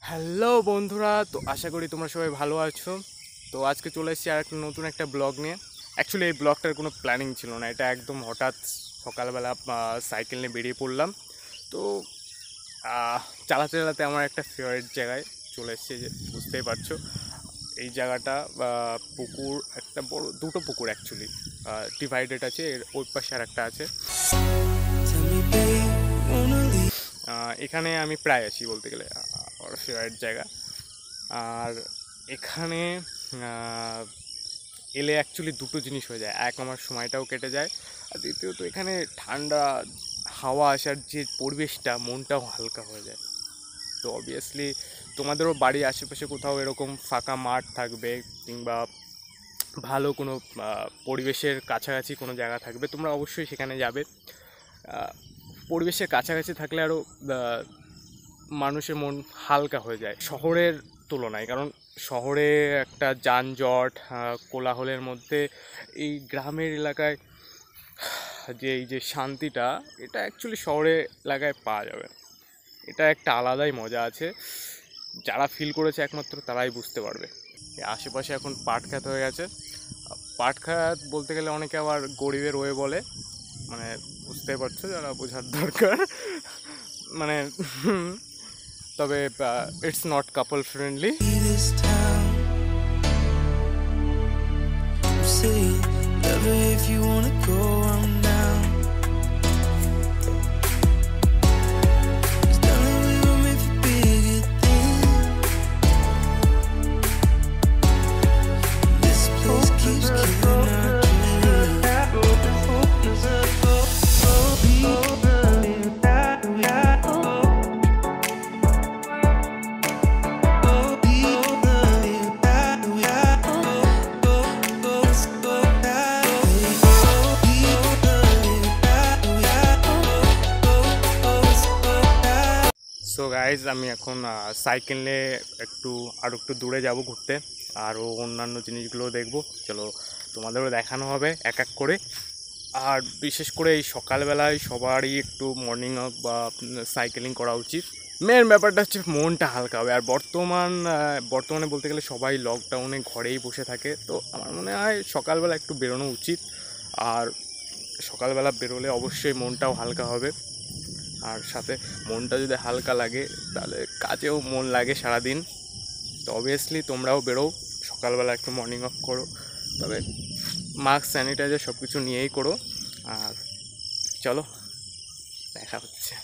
Hello বন্ধুরা, তো আশা করি তোমরা সবাই ভালো আছো। তো আজকে চলে এসেছি আর একটা নতুন একটা ব্লগ নিয়ে। অ্যাকচুয়ালি এই ব্লগটার কোনো প্ল্যানিং ছিল না, এটা একদম হঠাৎ সকালবেলা সাইকেল নিয়ে বেরিয়ে পড়লাম। তো চালাতে চালাতে আমার একটা ফেভারিট জায়গায় চলে এসেছি, যে বুঝতেই পারছো। এই জায়গাটা পুকুর, একটা বড় দুটো পুকুর অ্যাকচুয়ালি ডিভাইডেড আছে, এর ওই পাশে আর একটা আছে। এখানে আমি প্রায় আসি বলতে গেলে, আমার ফেভারিট জায়গা। আর এখানে এলে অ্যাকচুয়ালি দুটো জিনিস হয়ে যায়, এক আমার সময়টাও কেটে যায়, আর দ্বিতীয়ত এখানে ঠান্ডা হাওয়া আসার যে পরিবেশটা, মনটাও হালকা হয়ে যায়। তো অবভিয়াসলি তোমাদেরও বাড়ির আশেপাশে কোথাও এরকম ফাঁকা মাঠ থাকবে, কিংবা ভালো কোনো পরিবেশের কাছাকাছি কোনো জায়গা থাকবে, তোমরা অবশ্যই সেখানে যাবে। পরিবেশের কাছাকাছি থাকলে আরও মানুষের মন হালকা হয়ে যায় শহরের তুলনায়, কারণ শহরে একটা যানজট কোলাহলের মধ্যে এই গ্রামের এলাকায় যে এই যে শান্তিটা, এটা অ্যাকচুয়ালি শহরের এলাকায় পাওয়া যাবে। এটা একটা আলাদাই মজা আছে, যারা ফিল করেছে একমাত্র তারাই বুঝতে পারবে। আশেপাশে এখন পাট খেত হয়ে গেছে। পাট খেত বলতে গেলে অনেকে আবার গরিবের ওয়ে বলে, মানে বুঝতে পারছো, যারা বোঝার দরকার। মানে তবে it's not couple friendly. So guys, আমি এখন সাইকেল নিয়ে আরও একটু দূরে যাব ঘুরতে, আরও অন্যান্য জিনিসগুলো দেখব। চলো, তোমাদেরও দেখানো হবে এক এক করে। আর বিশেষ করে এই সকালবেলায় সবারই একটু মর্নিং ওয়াক বা সাইকেলিং করা উচিত। মেন ব্যাপারটা হচ্ছে মনটা হালকা হবে। আর বর্তমানে বলতে গেলে সবাই লকডাউনে ঘরেই বসে থাকে, তো আমার মনে হয় সকালবেলা একটু বেরোনো উচিত। আর সকালবেলা বেরোলে অবশ্যই মনটাও হালকা হবে, আর সাথে মনটা যদি হালকা লাগে তাহলে কাজেও মন লাগে সারাদিন। তো অবভিয়াসলি তোমরাও বেরো, সকালবেলা একটু মর্নিং ওয়াক করো, তবে মাস্ক, স্যানিটাইজার সব কিছু নিয়েই করো। আর চলো, দেখা হচ্ছে।